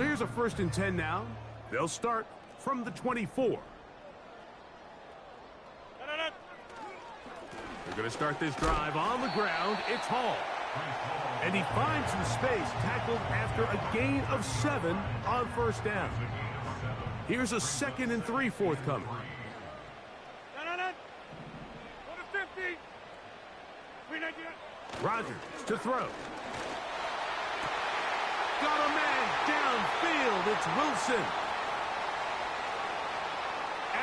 So here's a 1st and 10 now. They'll start from the 24. They're going to start this drive on the ground. It's Hall. And he finds some space, tackled after a gain of 7 on 1st down. Here's a 2nd and 3 forthcoming. Rodgers to throw. Got a man downfield. It's Wilson.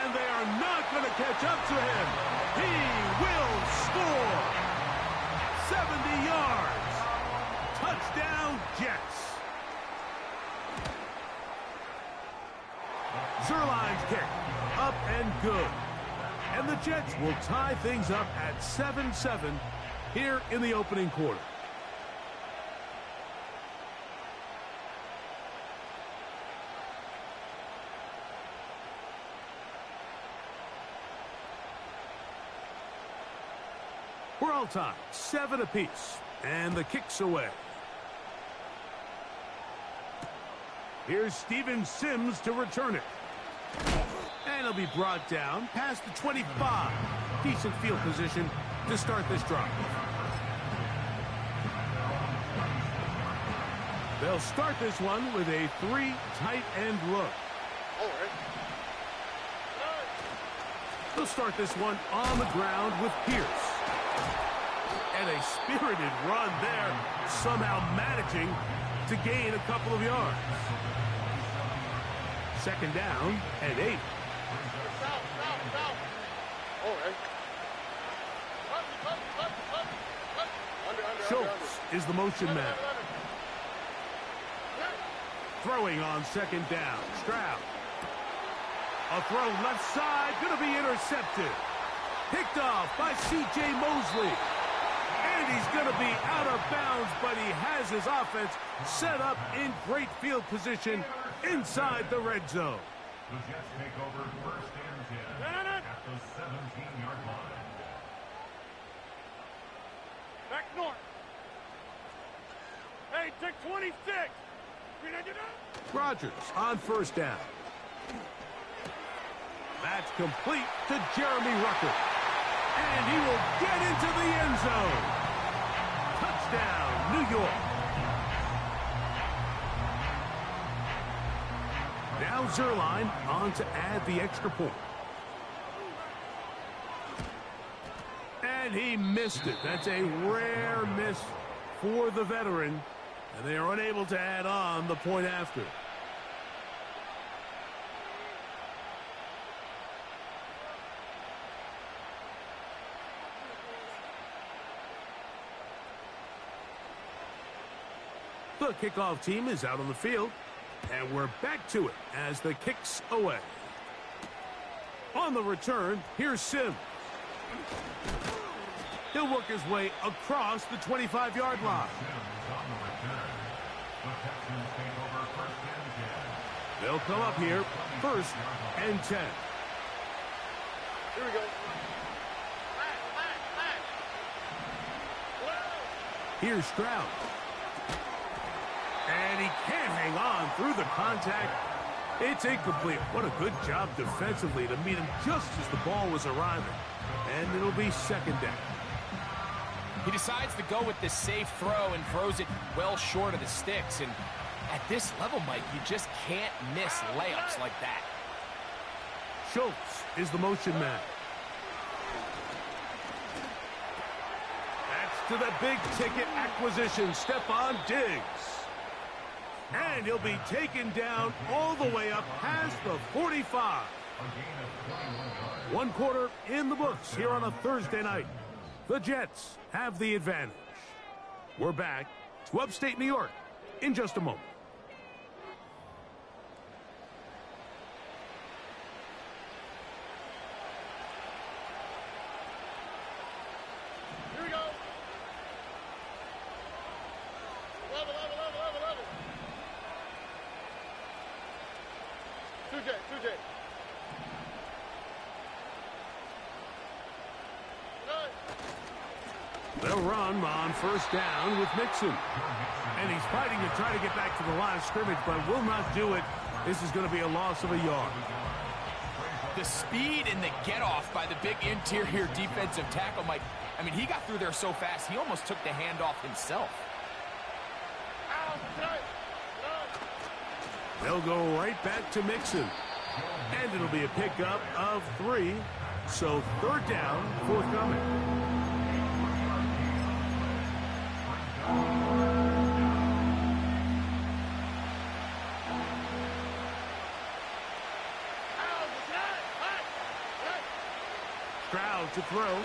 And they are not going to catch up to him. He will score. 70 yards. Touchdown, Jets. Zerline's kick. Up and good. And the Jets will tie things up at 7-7 here in the opening quarter. We're all tied, 7 apiece, and the kick's away. Here's Steven Sims to return it. And he'll be brought down past the 25. Decent field position to start this drive. They'll start this one with a 3 tight end look. They'll start this one on the ground with Pierce. And a spirited run there, somehow managing to gain a couple of yards. 2nd down and 8. Schultz is the motion man. Throwing on 2nd down. Stroud. A throw left side, going to be intercepted. Picked off by C.J. Mosley. And he's going to be out of bounds, but he has his offense set up in great field position inside the red zone. The Jets take over 1st and 10 at the 17-yard line. Back north. Hey, take 26. Rodgers on 1st down. That's complete to Jeremy Ruckert. And he will get into the end zone. Touchdown, New York. Now Zerline on to add the extra point. And he missed it. That's a rare miss for the veteran. And they are unable to add on the point after. The kickoff team is out on the field, and we're back to it as the kick's away. On the return, here's Sims. He'll work his way across the 25-yard line. They'll come up here, 1st and 10. Here we go. Here's Stroud. And he can't hang on through the contact. It's incomplete. What a good job defensively to meet him just as the ball was arriving. And it'll be 2nd down. He decides to go with this safe throw and throws it well short of the sticks. And at this level, Mike, you just can't miss layups like that. Schultz is the motion man. That's to the big-ticket acquisition, Stephon Diggs. And he'll be taken down all the way up past the 45. 1 quarter in the books here on a Thursday night. The Jets have the advantage. We're back to upstate New York in just a moment. Here we go. Level. 2J. They'll run on first down with Mixon. And he's fighting to try to get back to the line of scrimmage, but will not do it. This is going to be a loss of a yard. The speed and the get-off by the big interior defensive tackle, Mike. I mean, he got through there so fast, he almost took the handoff himself. They'll go right back to Mixon. And it'll be a pickup of 3. So third down, forthcoming. Stroud to throw.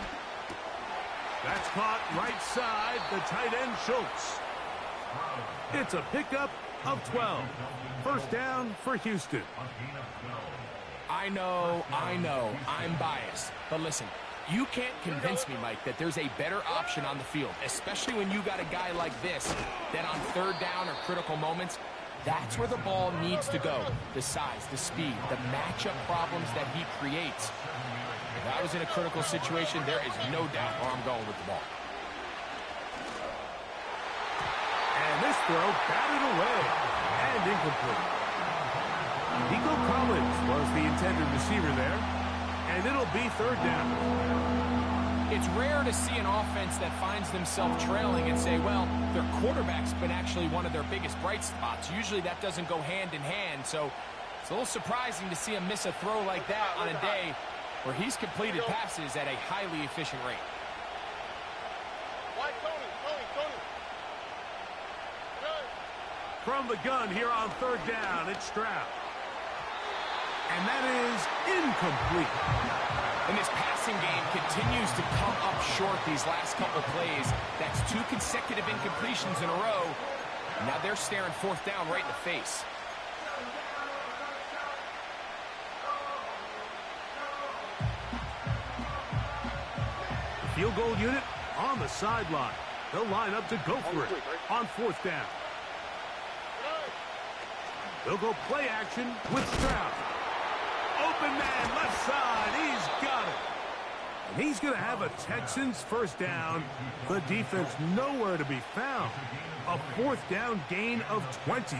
That's caught right side, the tight end Schultz. It's a pickup of 12. First down for Houston. I know, I'm biased. But listen, you can't convince me, Mike, that there's a better option on the field, especially when you got a guy like this, that on third down or critical moments, that's where the ball needs to go. The size, the speed, the matchup problems that he creates. If I was in a critical situation, there is no doubt where I'm going with the ball. And this throw batted away and incomplete. Nico Collins was the intended receiver there, and it'll be third down. It's rare to see an offense that finds themselves trailing and say, well, their quarterback's been actually one of their biggest bright spots. Usually that doesn't go hand in hand, so it's a little surprising to see him miss a throw like that on a day where he's completed passes at a highly efficient rate. From the gun here on third down, it's Stroud. And that is incomplete. And this passing game continues to come up short these last couple plays. That's 2 consecutive incompletions in a row. Now they're staring fourth down right in the face. Field goal unit on the sideline. They'll line up to go for it on fourth down. They'll go play action with Stroud. Open man, left side. He's got it. And he's going to have a Texans first down. The defense nowhere to be found. A fourth down gain of 20.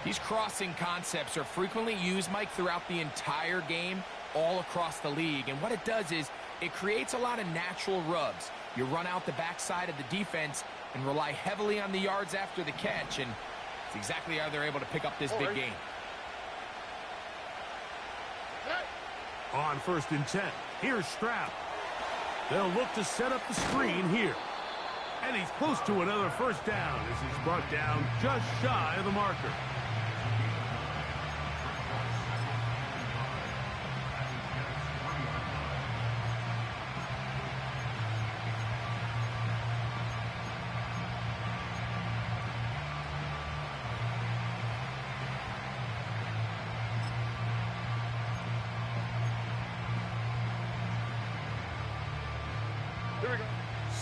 These crossing concepts are frequently used, Mike, throughout the entire game, all across the league. And what it does is it creates a lot of natural rubs. You run out the backside of the defense and rely heavily on the yards after the catch. And it's exactly how they're able to pick up this big gain. On first and 10, here's Stroud. They'll look to set up the screen here. And he's close to another first down as he's brought down just shy of the marker.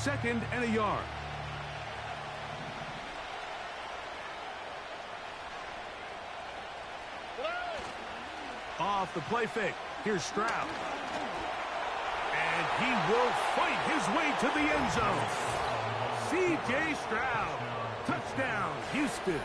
Second and a yard. Off the play fake. Here's Stroud. And he will fight his way to the end zone. C.J. Stroud. Touchdown, Houston.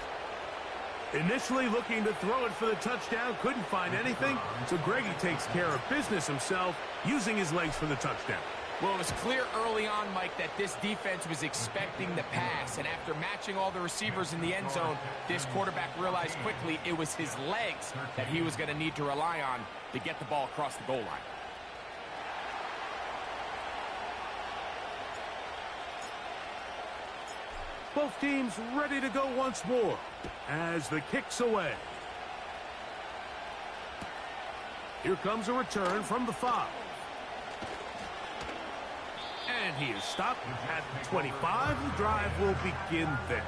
Initially looking to throw it for the touchdown. Couldn't find anything. So Greggy takes care of business himself, using his legs for the touchdown. Well, it was clear early on, Mike, that this defense was expecting the pass. And after matching all the receivers in the end zone, this quarterback realized quickly it was his legs that he was going to need to rely on to get the ball across the goal line. Both teams ready to go once more as the kick's away. Here comes a return from the 5. And he is stopped at the 25. The drive will begin there.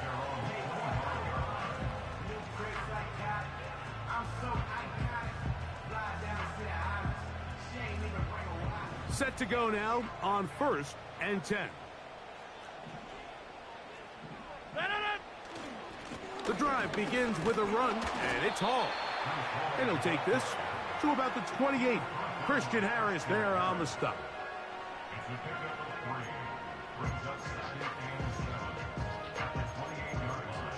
Set to go now on first and 10. The drive begins with a run, and it's Hall. And he'll take this to about the 28. Christian Harris there on the stop. brings up 2nd and 7 at the 28-yard line.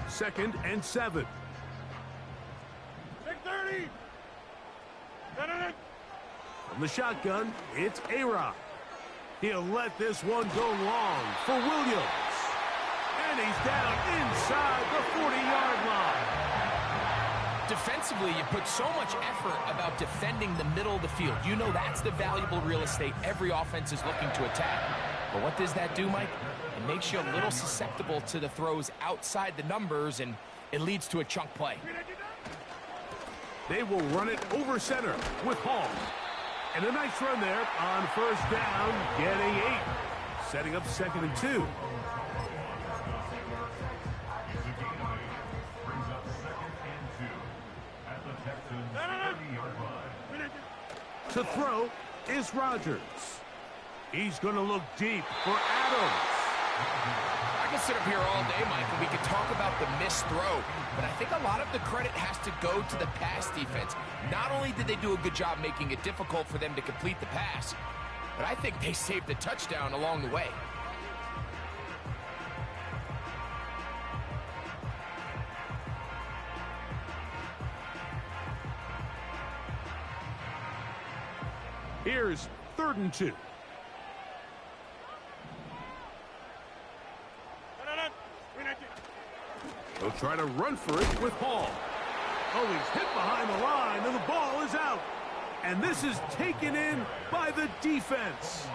Second and 7. 6:30. From the shotgun, it's A-Rod. He'll let this one go long for Williams. And he's down inside the 40-yard line. Defensively, you put so much effort about defending the middle of the field. You know that's the valuable real estate every offense is looking to attack. But what does that do, Mike? It makes you a little susceptible to the throws outside the numbers, and it leads to a chunk play. They will run it over center with Hall. And a nice run there on first down, getting 8. Setting up 2nd and 2. Brings up 2nd and 2 at the Texans 30-yard line. To throw is Rodgers. He's going to look deep for Adams. I can sit up here all day, Mike, and we can talk about the missed throw, but I think a lot of the credit has to go to the pass defense. Not only did they do a good job making it difficult for them to complete the pass, but I think they saved the touchdown along the way. Here's 3rd and 2. He'll try to run for it with Hall. Oh, he's hit behind the line, and the ball is out. And this is taken in by the defense.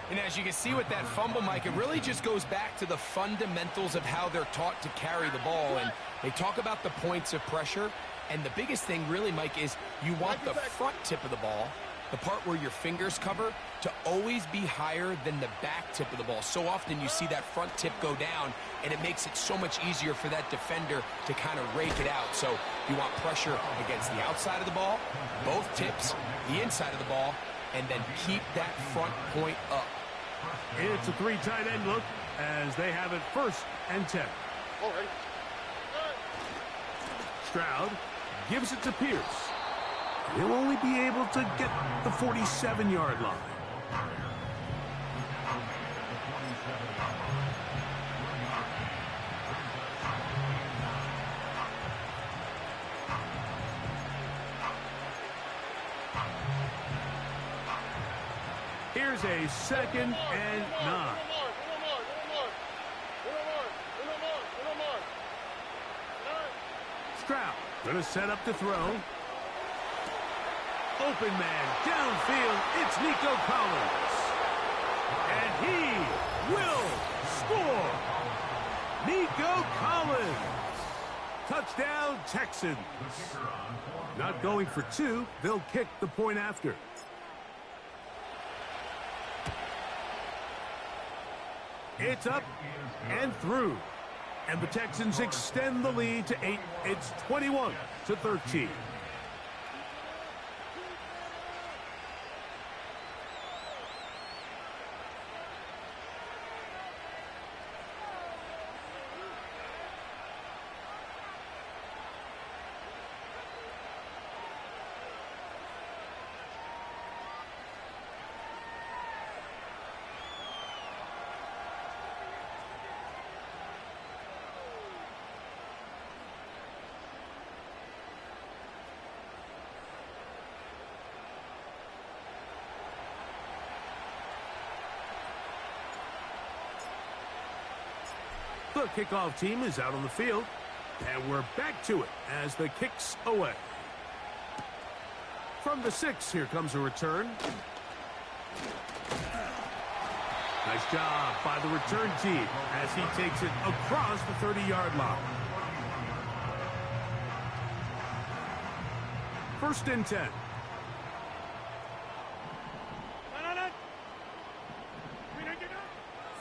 And as you can see with that fumble, Mike, it really just goes back to the fundamentals of how they're taught to carry the ball. And they talk about the points of pressure. And the biggest thing really, Mike, is you want the front tip of the ball, the part where your fingers cover, to always be higher than the back tip of the ball. So often you see that front tip go down, and it makes it so much easier for that defender to kind of rake it out. So you want pressure against the outside of the ball, both tips, the inside of the ball, and then keep that front point up. It's a 3 tight end look as they have it 1st and 10. All right. Stroud gives it to Pierce. He'll only be able to get the 47-yard line. Here's a 2nd and 9. Stroud gonna set up to throw. Open man downfield. It's Nico Collins. And he will score. Nico Collins. Touchdown, Texans. Not going for 2. They'll kick the point after. It's up and through. And the Texans extend the lead to 8. It's 21-13. The kickoff team is out on the field, and we're back to it as the kick's away. From the 6, here comes a return. Nice job by the return team as he takes it across the 30-yard line. 1st and 10.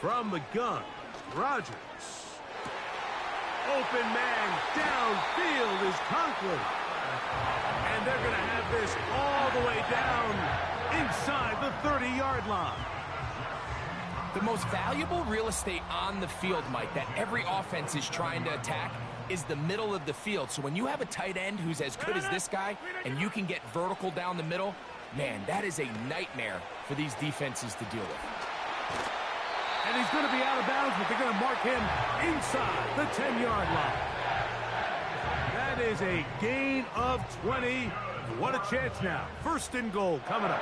From the gun, Rodgers. Open man downfield is Conklin. And they're going to have this all the way down inside the 30-yard line. The most valuable real estate on the field, Mike, that every offense is trying to attack is the middle of the field. So when you have a tight end who's as good as this guy and you can get vertical down the middle, man, that is a nightmare for these defenses to deal with. And he's going to be out of bounds, but they're going to mark him inside the 10-yard line. That is a gain of 20. What a chance now. First and goal coming up.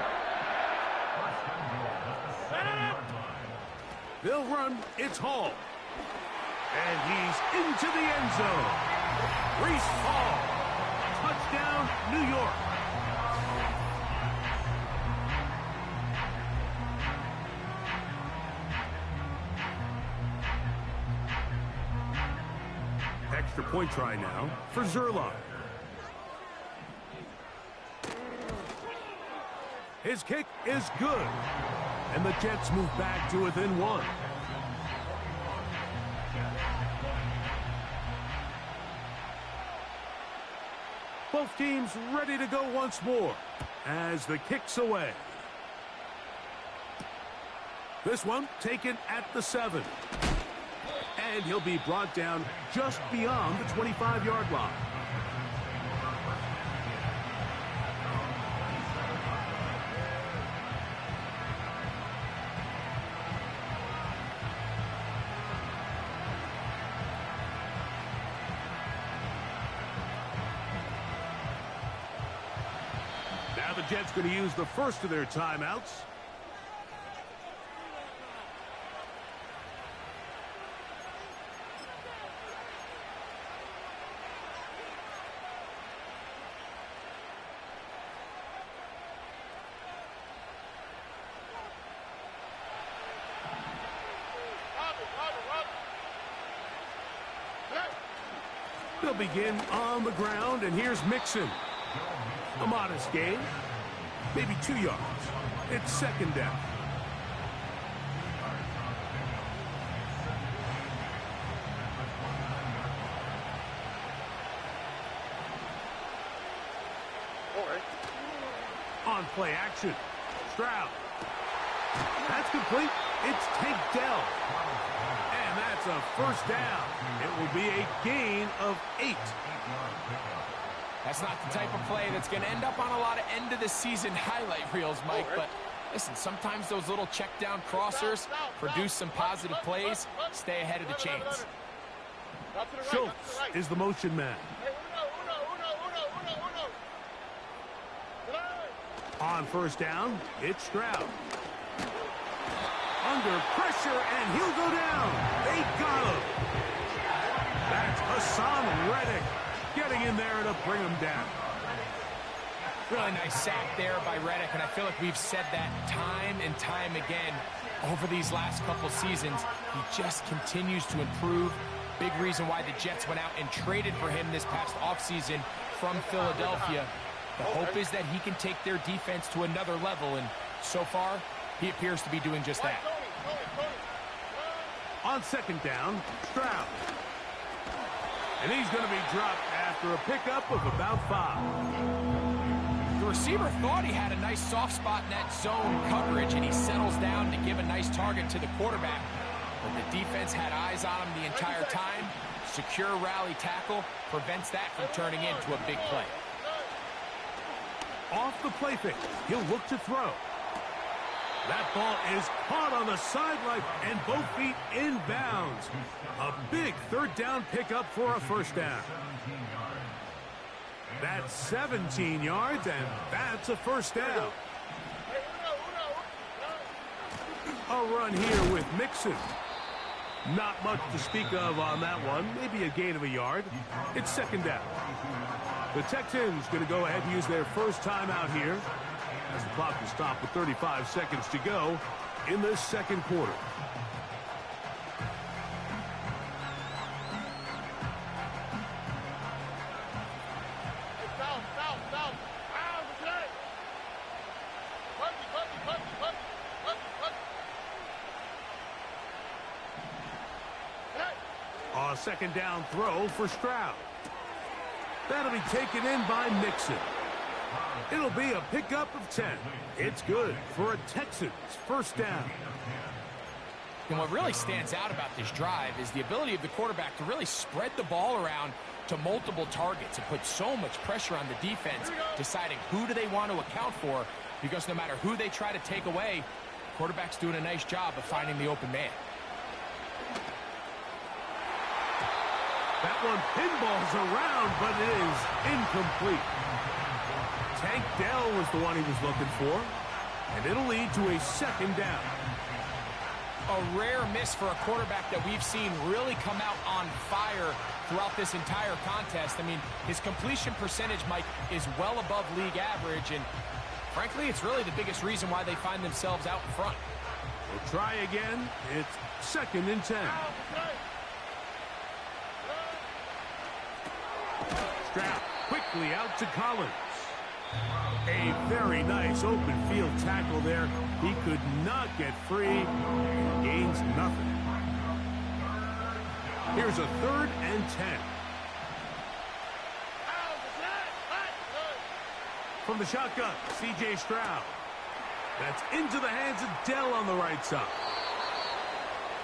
They'll run. It's Hall. And he's into the end zone. Breece Hall. Touchdown, New York. Extra point try now for Zerline. His kick is good. And the Jets move back to within one. Both teams ready to go once more as the kick's away. This one taken at the 7. And he'll be brought down just beyond the 25-yard line. Now the Jets going to use the first of their timeouts. They'll begin on the ground, and here's Mixon. A modest gain, maybe 2 yards. It's second down. On play action, Stroud. That's complete. It's Tank Dell. And that's a first down. It will be a gain of 8. That's not the type of play that's going to end up on a lot of end-of-the-season highlight reels, Mike. But listen, sometimes those little check-down crossers produce some positive plays. Stay ahead of the chains. Schultz is the motion man. On first down, it's Stroud. Under pressure, and he'll go down. They got him. That's Hassan Reddick getting in there to bring him down. Really nice sack there by Reddick, and I feel like we've said that time and time again over these last couple seasons. He just continues to improve. Big reason why the Jets went out and traded for him this past offseason from Philadelphia. The hope is that he can take their defense to another level, and so far, he appears to be doing just that. On second down, Stroud. And he's going to be dropped after a pickup of about 5. The receiver thought he had a nice soft spot in that zone coverage, and he settles down to give a nice target to the quarterback. But the defense had eyes on him the entire time. Secure rally tackle prevents that from turning into a big play. Off the play fake, he'll look to throw. That ball is caught on the sideline and both feet in bounds. A big third down pickup for a first down. That's 17 yards, and that's a first down. A run here with Mixon. Not much to speak of on that one. Maybe a gain of a yard. It's second down. The Texans going to go ahead and use their first timeout here as the clock is stopped with 35 seconds to go in the second quarter. A second down throw for Stroud. That'll be taken in by Mixon. It'll be a pickup of 10. It's good for a Texans first down. And what really stands out about this drive is the ability of the quarterback to really spread the ball around to multiple targets and put so much pressure on the defense, deciding who do they want to account for, because no matter who they try to take away, the quarterback's doing a nice job of finding the open man. That one pinballs around, but it is incomplete. Tank Dell was the one he was looking for, and it'll lead to a second down. A rare miss for a quarterback that we've seen really come out on fire throughout this entire contest. I mean, his completion percentage, Mike, is well above league average, and frankly, it's really the biggest reason why they find themselves out in front. We'll try again. It's 2nd and 10. Stroud quickly out to Collins. A very nice open field tackle there. He could not get free. Gains nothing. Here's a 3rd and 10. From the shotgun, C.J. Stroud. That's into the hands of Dell on the right side.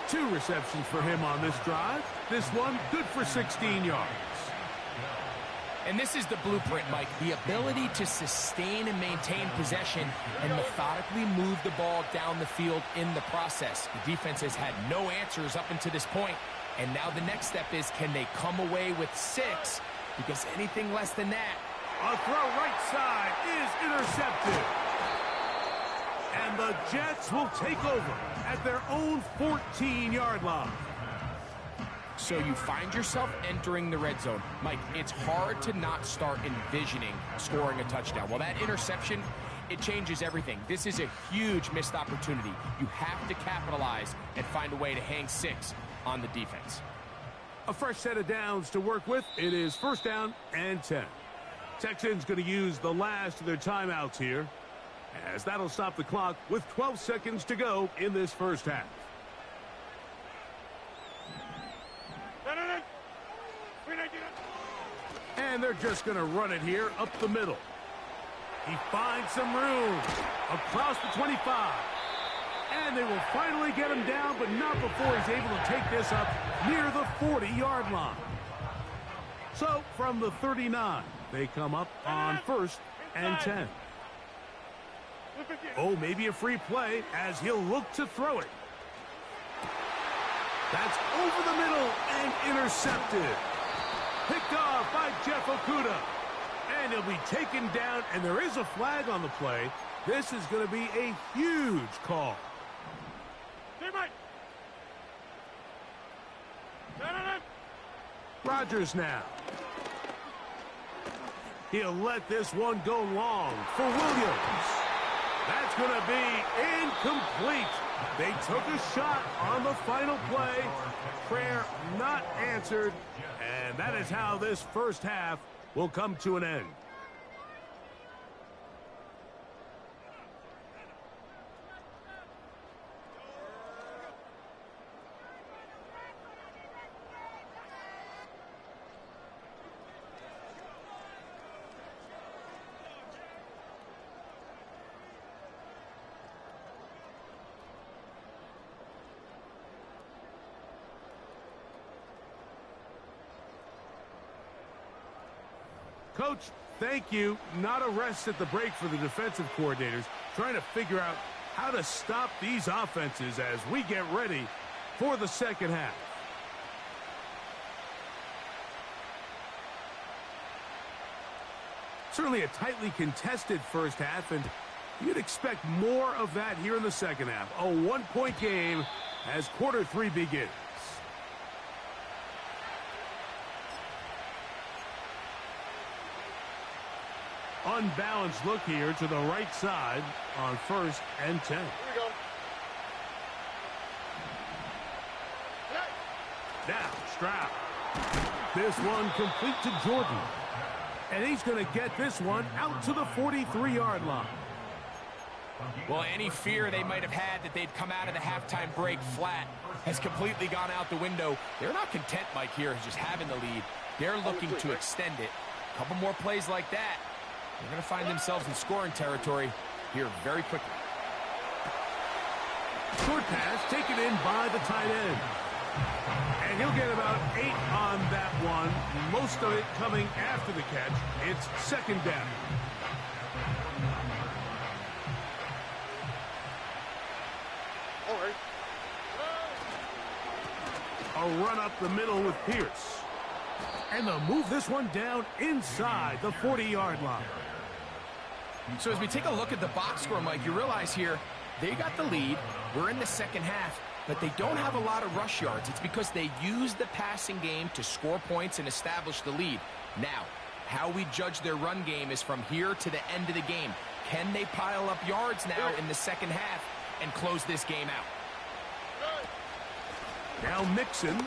2 receptions for him on this drive. This one good for 16 yards. And this is the blueprint, Mike. The ability to sustain and maintain possession and methodically move the ball down the field in the process. The defense has had no answers up until this point, and now the next step is, can they come away with 6? Because anything less than that. A throw right side is intercepted. And the Jets will take over at their own 14-yard line. So you find yourself entering the red zone. Mike, it's hard to not start envisioning scoring a touchdown. Well, that interception, it changes everything. This is a huge missed opportunity. You have to capitalize and find a way to hang 6 on the defense. A fresh set of downs to work with. It is 1st down and 10. Texans going to use the last of their timeouts here, as that'll stop the clock with 12 seconds to go in this first half. And they're just going to run it here up the middle. He finds some room across the 25. And they will finally get him down, but not before he's able to take this up near the 40-yard line. So from the 39, they come up on 1st and 10. Oh, maybe a free play as he'll look to throw it. That's over the middle and intercepted. Picked off by Jeff Okudah. And he'll be taken down, and there is a flag on the play. This is going to be a huge call. Rodgers now. He'll let this one go long for Williams. That's going to be incomplete. They took a shot on the final play. Prayer not answered. And that is how this first half will come to an end. Coach, thank you. Not a rest at the break for the defensive coordinators, trying to figure out how to stop these offenses as we get ready for the second half. Certainly a tightly contested first half, and you'd expect more of that here in the second half. A one-point game as quarter 3 begins. Unbalanced look here to the right side on 1st and 10. Here we go. Now, Stroud. This one complete to Jordan. And he's going to get this one out to the 43-yard line. Well, any fear they might have had that they'd come out of the halftime break flat has completely gone out the window. They're not content, Mike, here just having the lead. They're looking to extend it. A couple more plays like that. They're going to find themselves in scoring territory here very quickly. Short pass taken in by the tight end. And he'll get about 8 on that one. Most of it coming after the catch. It's second down. All right. A run up the middle with Pierce. And they'll move this one down inside the 40-yard line. So as we take a look at the box score, Mike, you realize here they got the lead. We're in the second half, but they don't have a lot of rush yards. It's because they used the passing game to score points and establish the lead. Now, how we judge their run game is from here to the end of the game. Can they pile up yards now in the second half and close this game out? Now Mixon.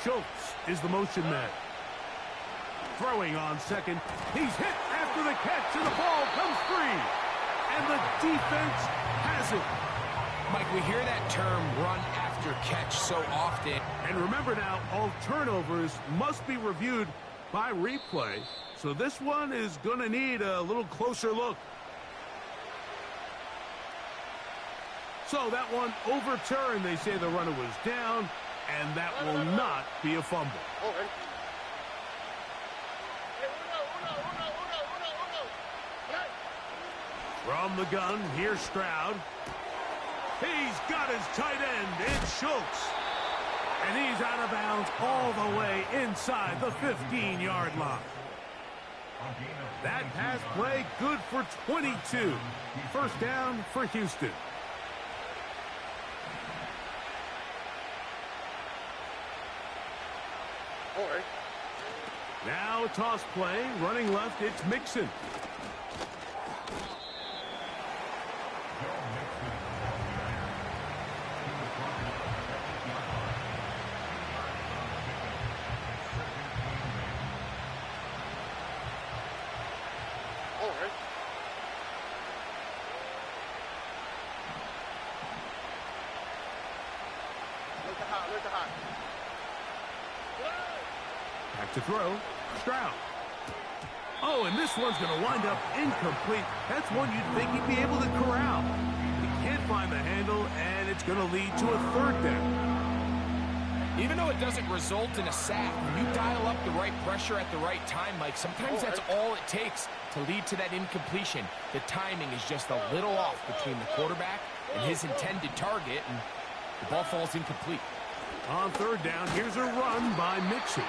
Schultz is the motion man. Throwing on second. He's hit after the catch, and the ball comes free. And the defense has it. Mike, we hear that term run after catch so often. And remember now, all turnovers must be reviewed by replay. So this one is going to need a little closer look. So that one overturned. They say the runner was down, and that will not be a fumble. All right. From the gun, here's Stroud. He's got his tight end. It's Schultz. And he's out of bounds all the way inside the 15-yard line. That pass play good for 22. First down for Houston. All right. Now a toss play. Running left, it's Mixon. All right. Look at hot. Back to throw. Stroud. Oh, and this one's going to wind up incomplete. That's one you'd think he'd be able to corral. He can't find the handle, and it's going to lead to a third down. Even though it doesn't result in a sack, when you dial up the right pressure at the right time, Mike, sometimes that's all it takes to lead to that incompletion. The timing is just a little off between the quarterback and his intended target, and the ball falls incomplete. On third down, here's a run by Mixon.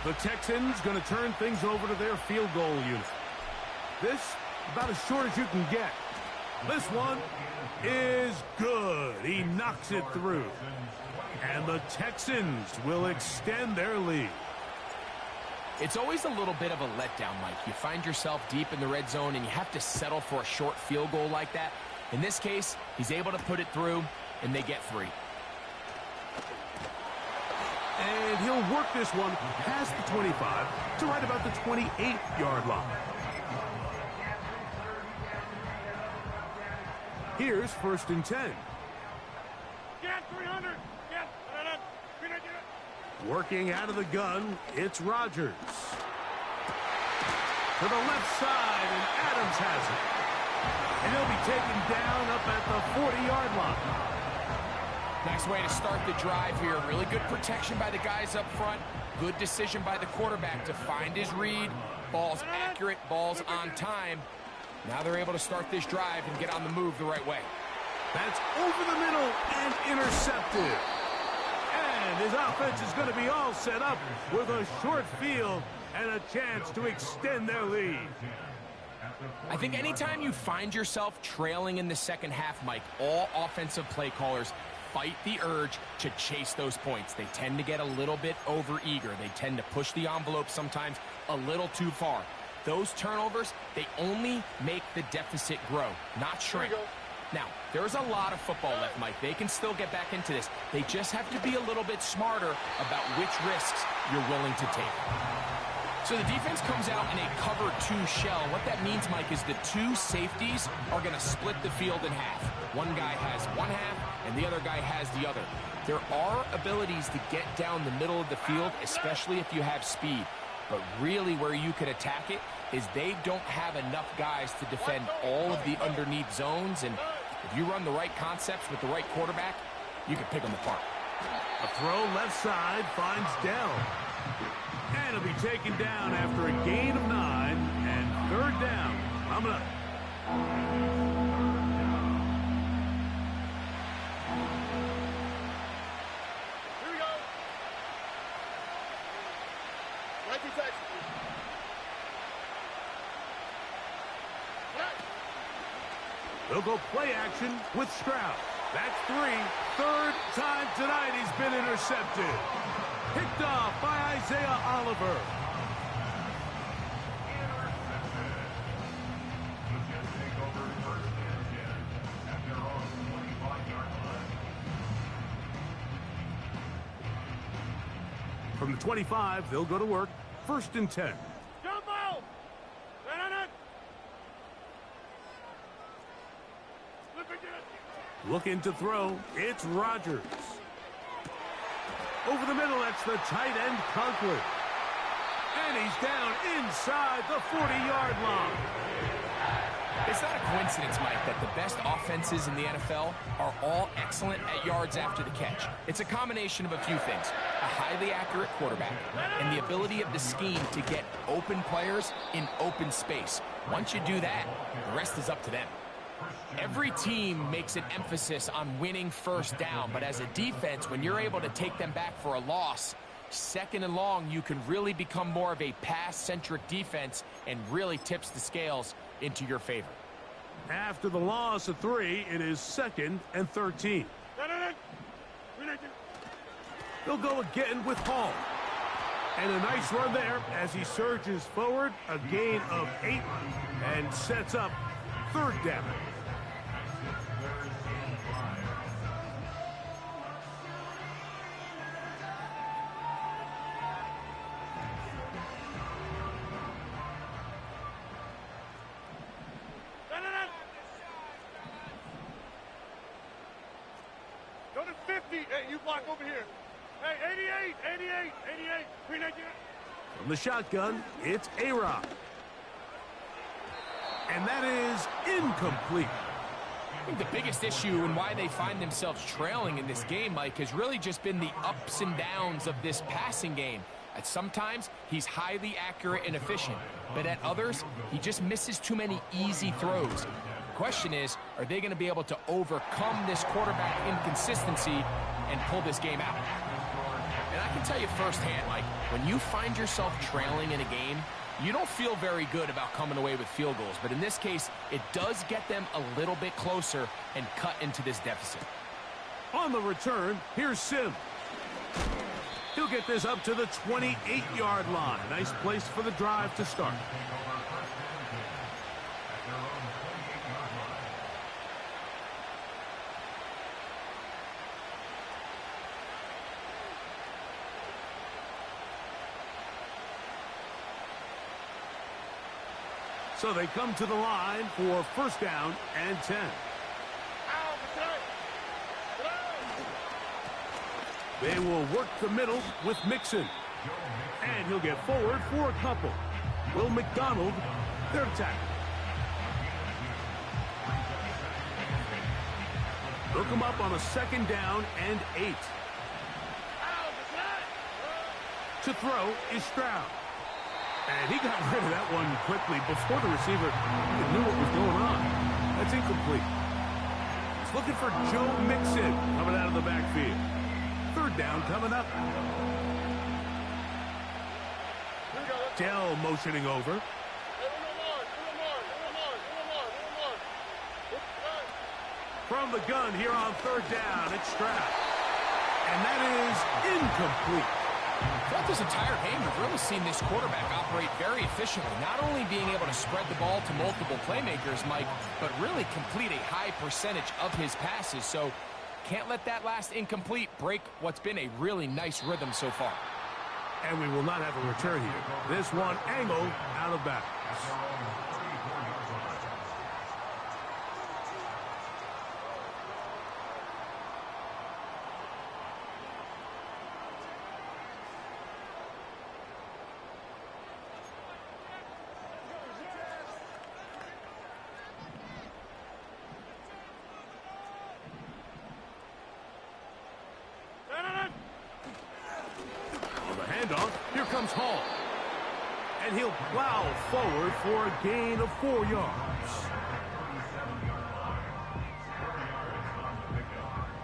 The Texans going to turn things over to their field goal unit. This, about as short as you can get. This one is good. He knocks it through. And the Texans will extend their lead. It's always a little bit of a letdown, Mike. You find yourself deep in the red zone, and you have to settle for a short field goal like that. In this case, he's able to put it through, and they get 3. And he'll work this one past the 25 to right about the 28-yard line. Here's first and 10. Get 300. Get 300. Working out of the gun, it's Rodgers. To the left side, and Adams has it. And he'll be taken down up at the 40-yard line. Nice way to start the drive here. Really good protection by the guys up front. Good decision by the quarterback to find his read. Ball's accurate, ball's on time. Now they're able to start this drive and get on the move the right way. That's over the middle and intercepted. And his offense is going to be all set up with a short field and a chance to extend their lead. I think anytime you find yourself trailing in the second half, Mike, all offensive play callers fight the urge to chase those points. They tend to get a little bit overeager. They tend to push the envelope sometimes a little too far. Those turnovers, they only make the deficit grow, not shrink. Now, there's a lot of football left, Mike. They can still get back into this. They just have to be a little bit smarter about which risks you're willing to take. So the defense comes out in a cover 2 shell. What that means, Mike, is the 2 safeties are going to split the field in half. One guy has one half, and the other guy has the other. There are abilities to get down the middle of the field, especially if you have speed. But really where you can attack it is they don't have enough guys to defend all of the underneath zones. And if you run the right concepts with the right quarterback, you can pick them apart. A throw left side finds Dell. And it'll be taken down after a gain of 9 and 3rd down. Coming up. Here we go. Right to Texas. They'll go play action with Stroud. That's 3. 3rd time tonight he's been intercepted. Picked off by Isaiah Oliver. From the 25, they'll go to work. 1st and 10. Jump out. Looking to throw. It's Rodgers. Over the middle, that's the tight end, Conklin. And he's down inside the 40-yard line. It's not a coincidence, Mike, that the best offenses in the NFL are all excellent at yards after the catch. It's a combination of a few things. A highly accurate quarterback and the ability of the scheme to get open players in open space. Once you do that, the rest is up to them. Every team makes an emphasis on winning 1st down, but as a defense, when you're able to take them back for a loss, 2nd and long, you can really become more of a pass-centric defense and really tips the scales into your favor. After the loss of 3, it is 2nd and 13. They'll go again with Hall. And a nice run there as he surges forward, a gain of 8, and sets up 3rd down. Go to 50. Hey, you block over here. Hey, 88. From the shotgun, it's A-Rod. And that is incomplete. I think the biggest issue and why they find themselves trailing in this game, Mike, has really just been the ups and downs of this passing game. At sometimes, he's highly accurate and efficient, but at others, he just misses too many easy throws. The question is, are they going to be able to overcome this quarterback inconsistency and pull this game out? And I can tell you firsthand, Mike, when you find yourself trailing in a game, you don't feel very good about coming away with field goals, but in this case, it does get them a little bit closer and cut into this deficit. On the return, here's Sim. He'll get this up to the 28-yard line. Nice place for the drive to start. So they come to the line for 1st down and 10. They will work the middle with Mixon. And he'll get forward for a couple. Will McDonald, their tackle. They'll come up on a 2nd down and 8. To throw is Stroud. And he got rid of that one quickly before the receiver knew what was going on. That's incomplete. He's looking for Joe Mixon coming out of the backfield. 3rd down coming up. Dell motioning over. From the gun here on third down, it's Stroud. And that is incomplete. Throughout this entire game, we've really seen this quarterback operate very efficiently, not only being able to spread the ball to multiple playmakers, Mike, but really complete a high percentage of his passes. So can't let that last incomplete break what's been a really nice rhythm so far. And we will not have a return here. This one angled out of bounds. Here comes Hall. And he'll plow forward for a gain of 4 yards.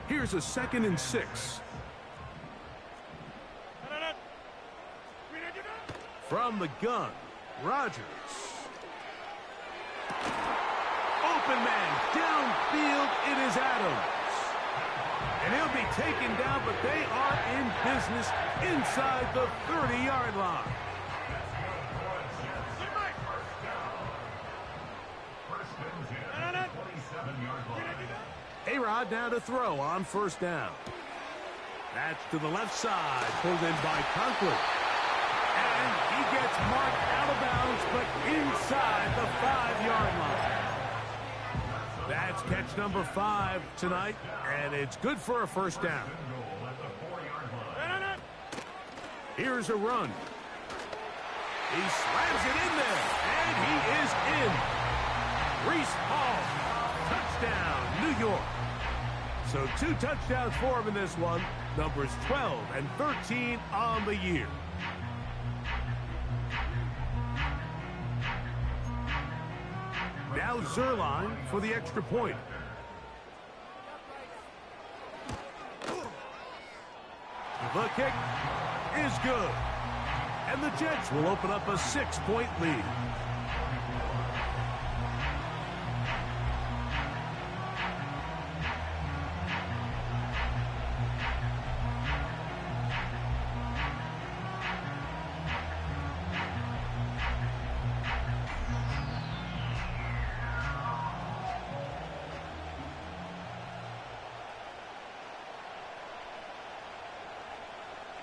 Here's a 2nd and 6. From the gun, Rodgers. Open man, downfield, it is Adams. And he'll be taken down, but they are in business inside the 30-yard line. A-Rod now to throw on first down. That's to the left side, pulled in by Conklin. And he gets marked out of bounds, but inside the 5-yard line. That's catch number 5 tonight, and it's good for a first down. Here's a run. He slams it in there, and he is in. Reese Hall, touchdown, New York. So 2 touchdowns for him in this one. Numbers 12 and 13 on the year. Now Zerline for the extra point. The kick is good. And the Jets will open up a 6-point lead.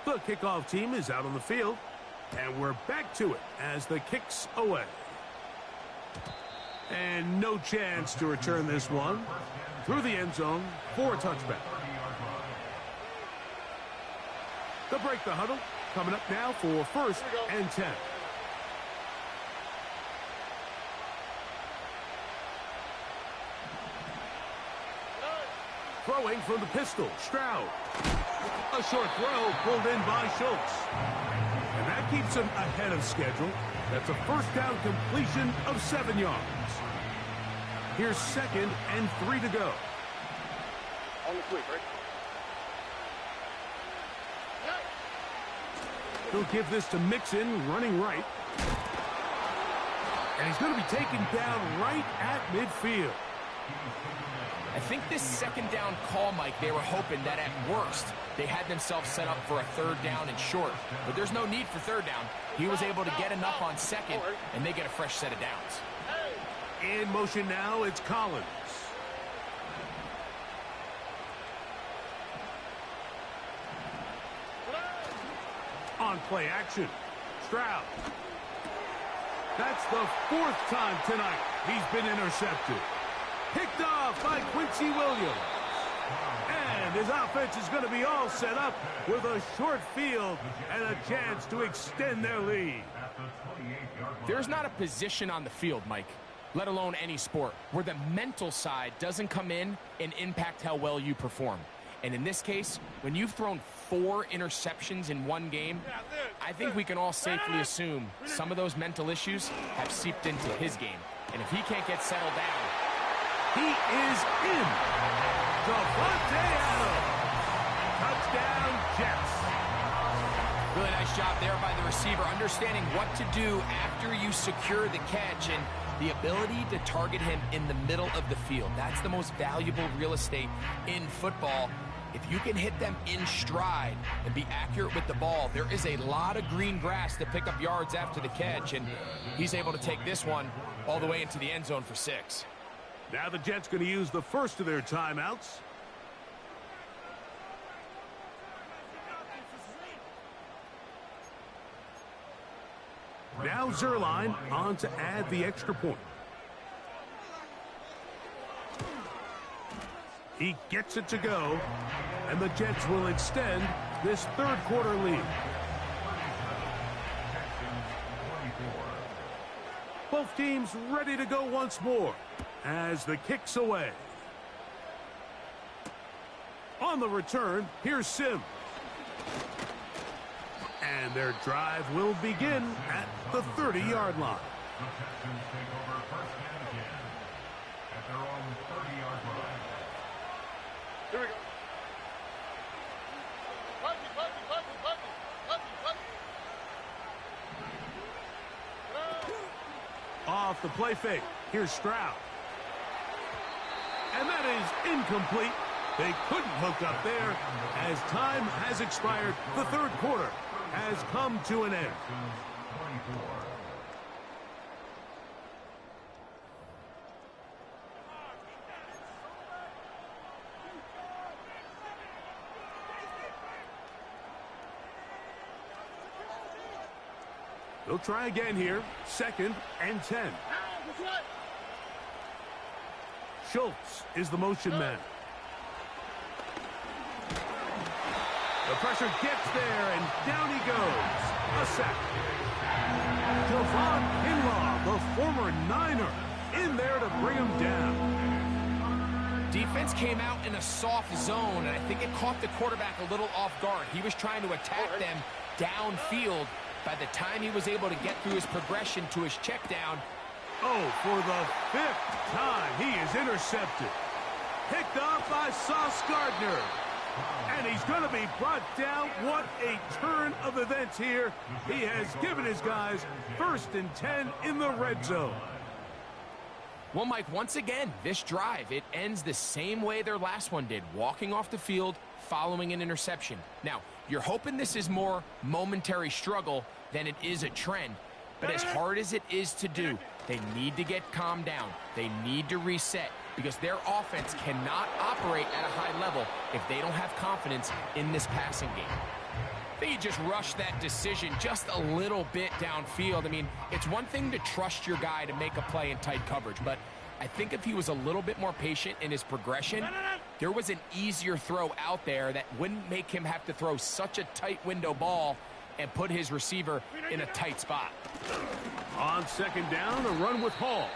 The kickoff team is out on the field, and we're back to it as the kick's away. And no chance to return this one through the end zone for a touchback. They'll break the huddle. Coming up now for 1st and 10. Throwing from the pistol, Stroud. A short throw pulled in by Schultz. And that keeps him ahead of schedule. That's a first down completion of 7 yards. Here's 2nd and 3 to go. On the quick, right? He'll give this to Mixon, running right. And he's going to be taken down right at midfield. I think this 2nd down call, Mike, they were hoping that at worst they had themselves set up for a 3rd down and short. But there's no need for 3rd down. He was able to get enough on 2nd, and they get a fresh set of downs. In motion now, it's Collins. On play action, Stroud. That's the 4th time tonight he's been intercepted. Picked off by Quincy Williams. And his offense is going to be all set up with a short field and a chance to extend their lead. There's not a position on the field, Mike, let alone any sport, where the mental side doesn't come in and impact how well you perform. And in this case, when you've thrown 4 interceptions in one game, I think we can all safely assume some of those mental issues have seeped into his game. And if he can't get settled down, he is in. Devontae Adams. Touchdown, Jets. really nice job there by the receiver, understanding what to do after you secure the catch. And The ability to target him in the middle of the field. That's the most valuable real estate in football. If you can hit them in stride and be accurate with the ball, there is a lot of green grass to pick up yards after the catch, and he's able to take this one all the way into the end zone for 6. Now the Jets going to use the first of their timeouts. Now Zerline on to add the extra point. He gets it to go, and the Jets will extend this third quarter lead. Both teams ready to go once more as the kick's away. On the return, here's Sim. And their drive will begin at the 30-yard line. The Texans take over first and 10 at their own 30-yard line. Here we go. Off the play fake, here's Stroud. And that is incomplete. They couldn't hook up there as time has expired. The third quarter has come to an end. They'll try again here. 2nd and 10. Schultz is the motion man. The pressure gets there, and down he goes. A sack. Javon Kinlaw, the former Niner, in there to bring him down. Defense came out in a soft zone, and I think it caught the quarterback a little off guard. He was trying to attack them downfield. By the time he was able to get through his progression to his check down. Oh, for the 5th time, he is intercepted. Picked off by Sauce Gardner. And he's going to be brought down. What a turn of events here. He has given his guys 1st and 10 in the red zone. Well, Mike, once again, this drive, it ends the same way their last one did. Walking off the field, following an interception. Now, you're hoping this is more momentary struggle than it is a trend. But as hard as it is to do, they need to get calmed down. They need to reset because their offense cannot operate at a high level if they don't have confidence in this passing game. They just rushed that decision just a little bit downfield. I mean, it's one thing to trust your guy to make a play in tight coverage, but I think if he was a little bit more patient in his progression, there was an easier throw out there that wouldn't make him have to throw such a tight window ball and put his receiver in a tight spot. On 2nd down, a run with Hall.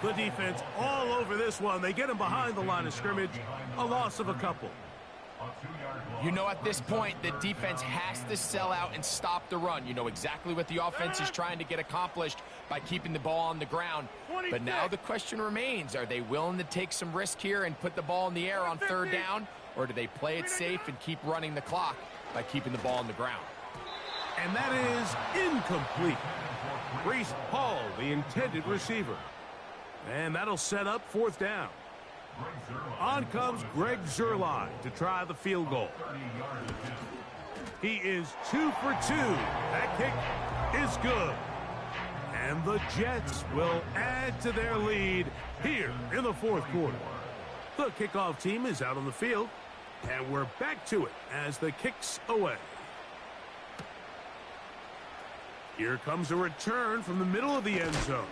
The defense all over this one. They get him behind the line of scrimmage. A loss of a couple. You know, at this point, the defense has to sell out and stop the run. You know exactly what the offense is trying to get accomplished by keeping the ball on the ground. But now the question remains, are they willing to take some risk here and put the ball in the air on 3rd down? Or do they play it safe and keep running the clock by keeping the ball on the ground? And that is incomplete. Breece Hall, the intended receiver. And that'll set up 4th down. On comes Greg Zuerlein to try the field goal. He is 2 for 2. That kick is good. And the Jets will add to their lead here in the 4th quarter. The kickoff team is out on the field, and we're back to it as the kick's away. Here comes a return from the middle of the end zone.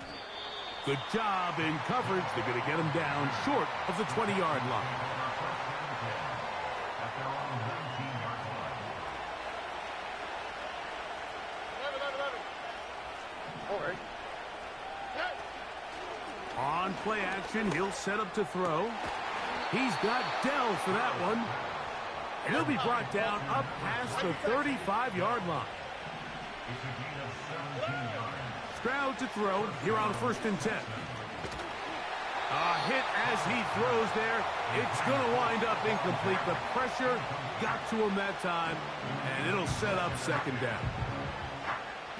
Good job in coverage. They're going to get him down short of the 20-yard line. On play action, he'll set up to throw. He's got Dell for that one. And he'll be brought down up past the 35-yard line. Stroud to throw here on 1st and 10. A hit as he throws there. It's going to wind up incomplete. The pressure got to him that time, and it'll set up 2nd down.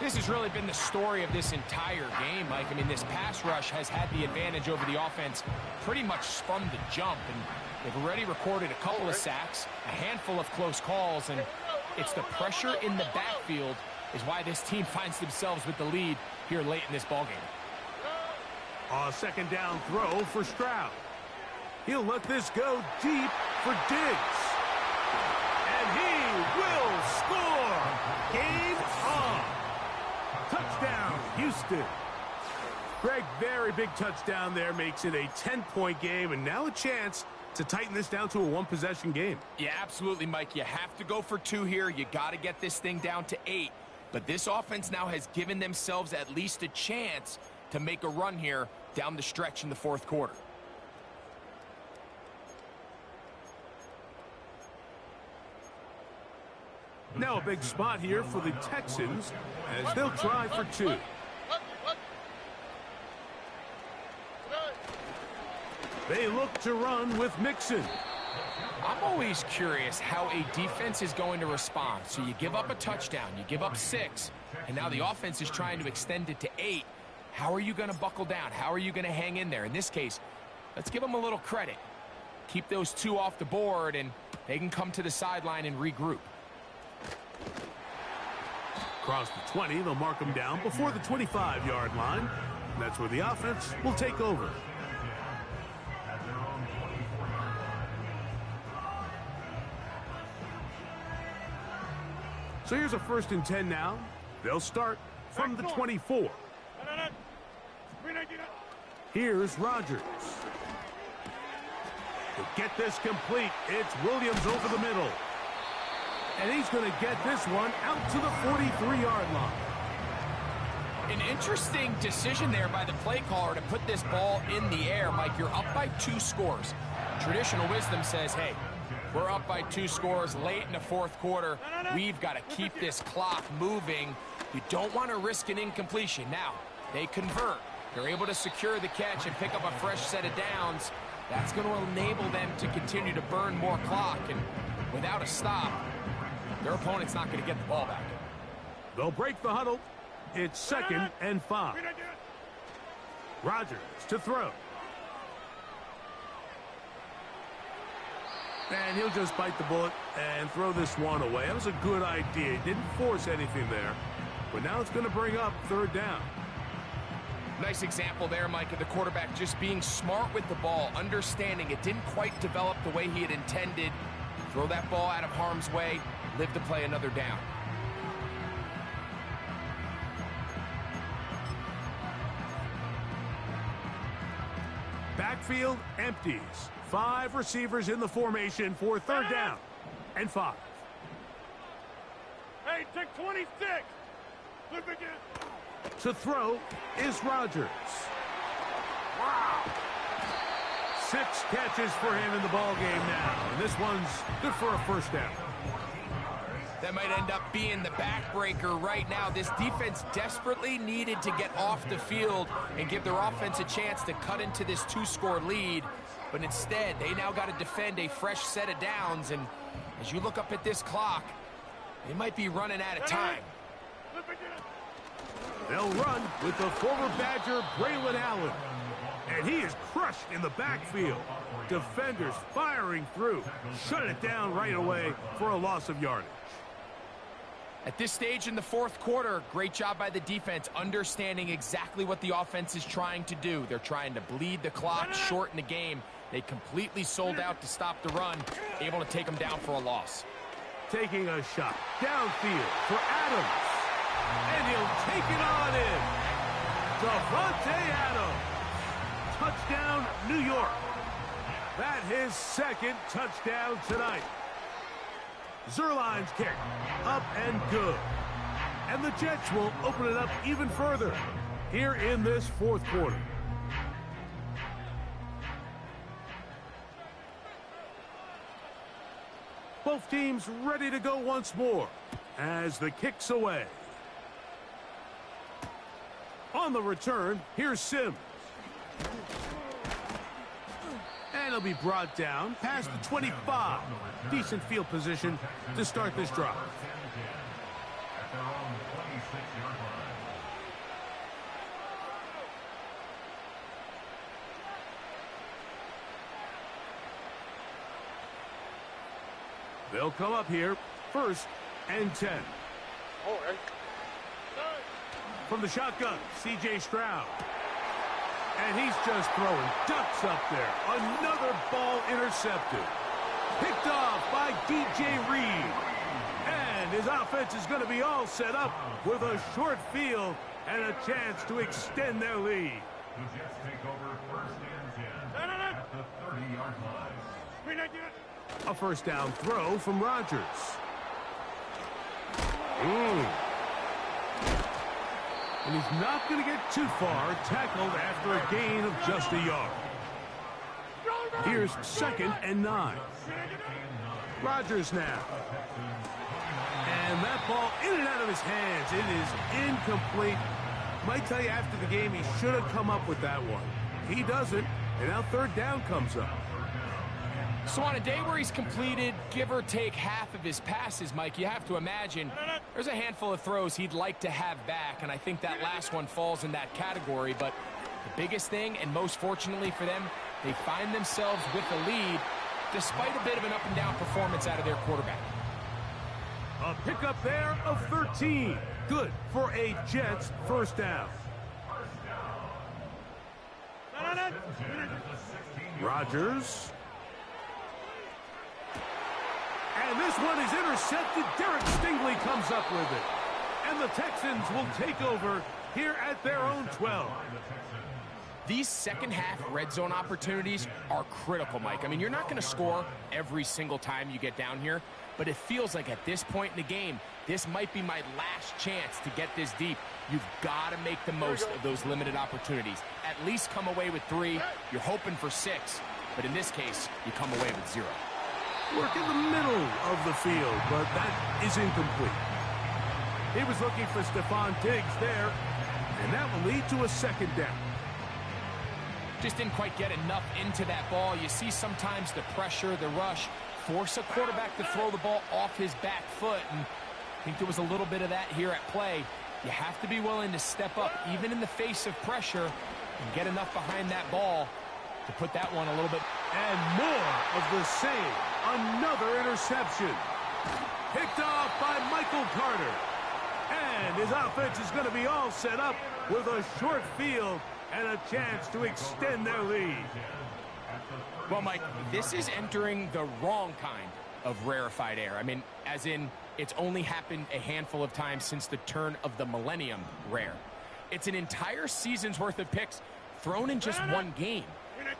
This has really been the story of this entire game, Mike. I mean, this pass rush has had the advantage over the offense pretty much from the jump, and they've already recorded a couple of sacks, a handful of close calls, and it's the pressure in the backfield is why this team finds themselves with the lead here late in this ballgame. A second down throw for Stroud. He'll let this go deep for Diggs. And he will score! Game on! Touchdown, Houston. Greg, very big touchdown there, makes it a 10-point game, and now a chance to tighten this down to a one-possession game. Yeah, absolutely, Mike. You have to go for 2 here. You got to get this thing down to 8. But this offense now has given themselves at least a chance to make a run here down the stretch in the fourth quarter. Now a big spot here for the Texans as they'll try for 2. They look to run with Mixon. I'm always curious how a defense is going to respond. So you give up a touchdown, you give up 6, and now the offense is trying to extend it to 8. How are you going to buckle down? How are you going to hang in there? In this case, let's give them a little credit. Keep those 2 off the board, and they can come to the sideline and regroup. Across the 20, they'll mark them down before the 25-yard line. That's where the offense will take over. So here's a 1st and 10 now. They'll start from the 24. Here's Rodgers. To get this complete, it's Williams over the middle. And he's going to get this one out to the 43-yard line. An interesting decision there by the play caller to put this ball in the air. Mike, you're up by 2 scores. Traditional wisdom says, hey, we're up by 2 scores late in the fourth quarter. We've got to keep this clock moving. You don't want to risk an incompletion. Now, they convert. They're able to secure the catch and pick up a fresh set of downs. That's going to enable them to continue to burn more clock. And without a stop, their opponent's not going to get the ball back. They'll break the huddle. It's 2nd and 5. Rodgers to throw. And he'll just bite the bullet and throw this one away. That was a good idea. He didn't force anything there. But now it's going to bring up 3rd down. Nice example there, Mike, of the quarterback just being smart with the ball, understanding it didn't quite develop the way he had intended. Throw that ball out of harm's way, live to play another down. Backfield empties. 5 receivers in the formation for 3rd down and 5. Hey, take 26. Flip again. To throw is Rodgers. Wow. 6 catches for him in the ball game now. And this one's good for a 1st down. That might end up being the backbreaker right now. This defense desperately needed to get off the field and give their offense a chance to cut into this 2-score lead. But instead, they now got to defend a fresh set of downs. And as you look up at this clock, they might be running out of time. They'll run with the former Badger, Braylon Allen. And he is crushed in the backfield. Defenders firing through. Shut it down right away for a loss of yardage. At this stage in the fourth quarter, great job by the defense, understanding exactly what the offense is trying to do. They're trying to bleed the clock, shorten the game. They completely sold out to stop the run, able to take them down for a loss. Taking a shot downfield for Adams. And he'll take it on in. Davante Adams. Touchdown, New York. That his 2nd touchdown tonight. Zerline's kick, up and good. And the Jets will open it up even further here in this fourth quarter. Both teams ready to go once more as the kick's away. On the return, here's Sims. And he'll be brought down past the 25. Decent field position to start this drive. At their own 26-yard line. They'll come up here, 1st and 10. All right. From the shotgun, C.J. Stroud. And he's just throwing ducks up there. Another ball intercepted. Picked off by D.J. Reed. And his offense is going to be all set up with a short field and a chance to extend their lead. The Jets take over 1st and 10 at the 30-yard line. A 1st down throw from Rodgers. And he's not going to get too far, tackled after a gain of just a yard. Here's 2nd and 9. Rodgers now. And that ball in and out of his hands. It is incomplete. Might tell you after the game he should have come up with that one. He doesn't, and now 3rd down comes up. So on a day where he's completed, give or take half of his passes, Mike, you have to imagine there's a handful of throws he'd like to have back, and I think that last one falls in that category. But the biggest thing, and most fortunately for them, they find themselves with the lead despite a bit of an up-and-down performance out of their quarterback. A pickup there of 13. Good for a Jets 1st down. Rodgers. And this one is intercepted. Derek Stingley comes up with it. And the Texans will take over here at their own 12. These second-half red zone opportunities are critical, Mike. I mean, you're not going to score every single time you get down here, but it feels like at this point in the game, this might be my last chance to get this deep. You've got to make the most of those limited opportunities. At least come away with 3. You're hoping for 6, but in this case, you come away with 0. Work in the middle of the field, but that is incomplete. He was looking for Stephon Diggs there, and that will lead to a 2nd down. Just didn't quite get enough into that ball. You see sometimes the pressure, the rush, force a quarterback to throw the ball off his back foot, and I think there was a little bit of that here at play. You have to be willing to step up, even in the face of pressure, and get enough behind that ball to put that one a little bit. And more of the same. Another interception. Picked off by Michael Carter. And his offense is going to be all set up with a short field and a chance to extend their lead. Well, Mike, this is entering the wrong kind of rarefied air. I mean, as in, it's only happened a handful of times since the turn of the millennium rare. It's an entire season's worth of picks thrown in just one game.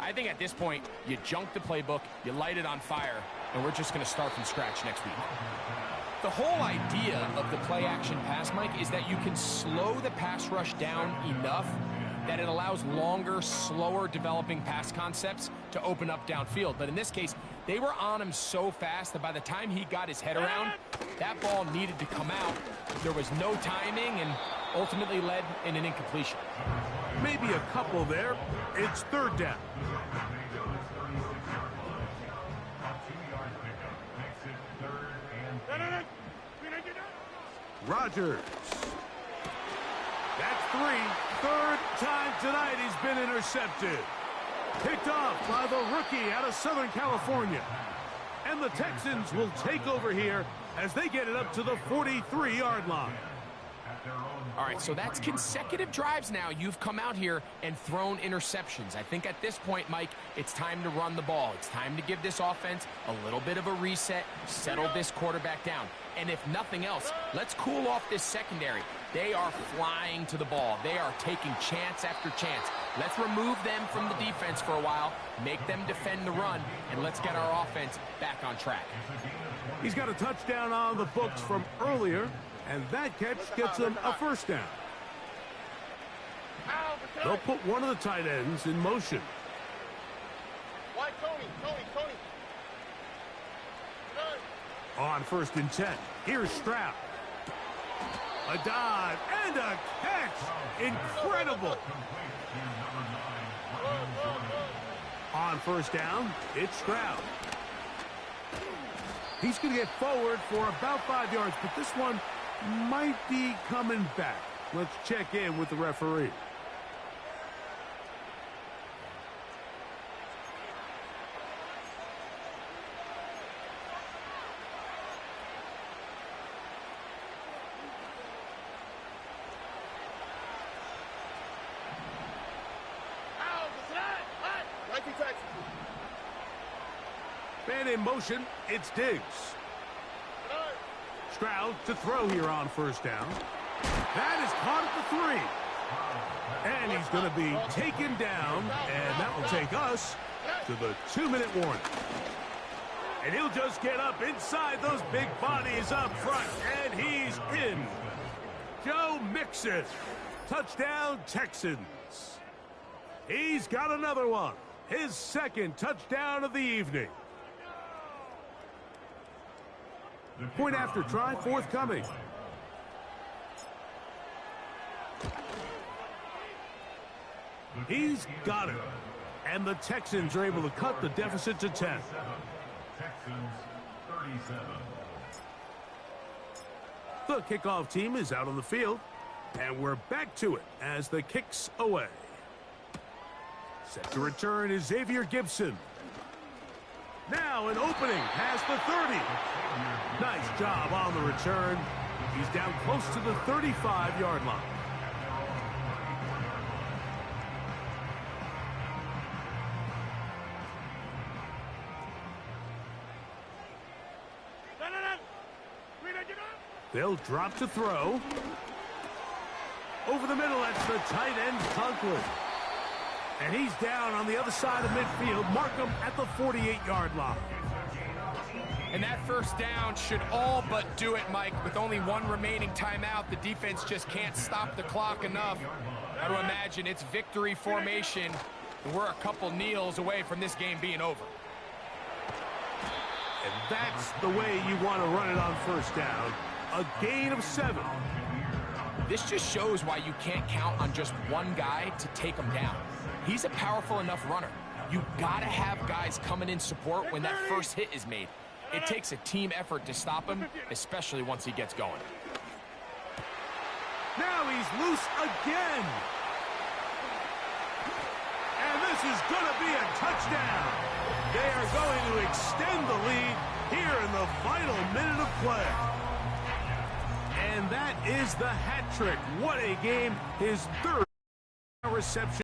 I think at this point, you junk the playbook, you light it on fire, and we're just going to start from scratch next week. The whole idea of the play-action pass, Mike, is that you can slow the pass rush down enough that it allows longer, slower developing pass concepts to open up downfield. But in this case, they were on him so fast that by the time he got his head around, that ball needed to come out. There was no timing and ultimately led in an incompletion. Maybe a couple there. It's 3rd down. Rodgers. That's 3. 3rd time tonight he's been intercepted. Picked off by the rookie out of Southern California. And the Texans will take over here as they get it up to the 43-yard line. All right, so that's consecutive drives now. You've come out here and thrown interceptions. I think at this point, Mike, it's time to run the ball. It's time to give this offense a little bit of a reset, settle this quarterback down. And if nothing else, let's cool off this secondary. They are flying to the ball. They are taking chance after chance. Let's remove them from the defense for a while, make them defend the run, and let's get our offense back on track. He's got a touchdown on the books from earlier, and that catch gets him a 1st down. They'll put one of the tight ends in motion. Why, Tony? On 1st and 10, here's Stroud. A dive and a catch. Incredible. On 1st down, it's Stroud. He's going to get forward for about 5 yards, but this one might be coming back. Let's check in with the referee. And in motion, it's Diggs. Stroud to throw here on first down. That is caught at the 3. And he's going to be taken down, and that will take us to the 2-minute warning. And he'll just get up inside those big bodies up front, and he's in. Joe Mixon, touchdown Texans. He's got another one, his second touchdown of the evening. Point after try forthcoming. He's got it. And the Texans are able to cut the deficit to 10. Texans 37. The kickoff team is out on the field. And we're back to it as the kick's away. Set to return is Xavier Gibson. Now an opening past the 30. Nice job on the return. He's down close to the 35-yard line. They'll drop to throw. Over the middle, that's the tight end, Conklin. And he's down on the other side of midfield. Mark him at the 48-yard line. And that first down should all but do it, Mike. With only one remaining timeout, the defense just can't stop the clock enough. Got to imagine it's victory formation, and we're a couple kneels away from this game being over. And that's the way you want to run it on first down. A gain of 7. This just shows why you can't count on just one guy to take him down. He's a powerful enough runner. You gotta have guys coming in support when that first hit is made. It takes a team effort to stop him, especially once he gets going. Now he's loose again. And this is gonna be a touchdown. They are going to extend the lead here in the final minute of play. And that is the hat trick. What a game. His third reception.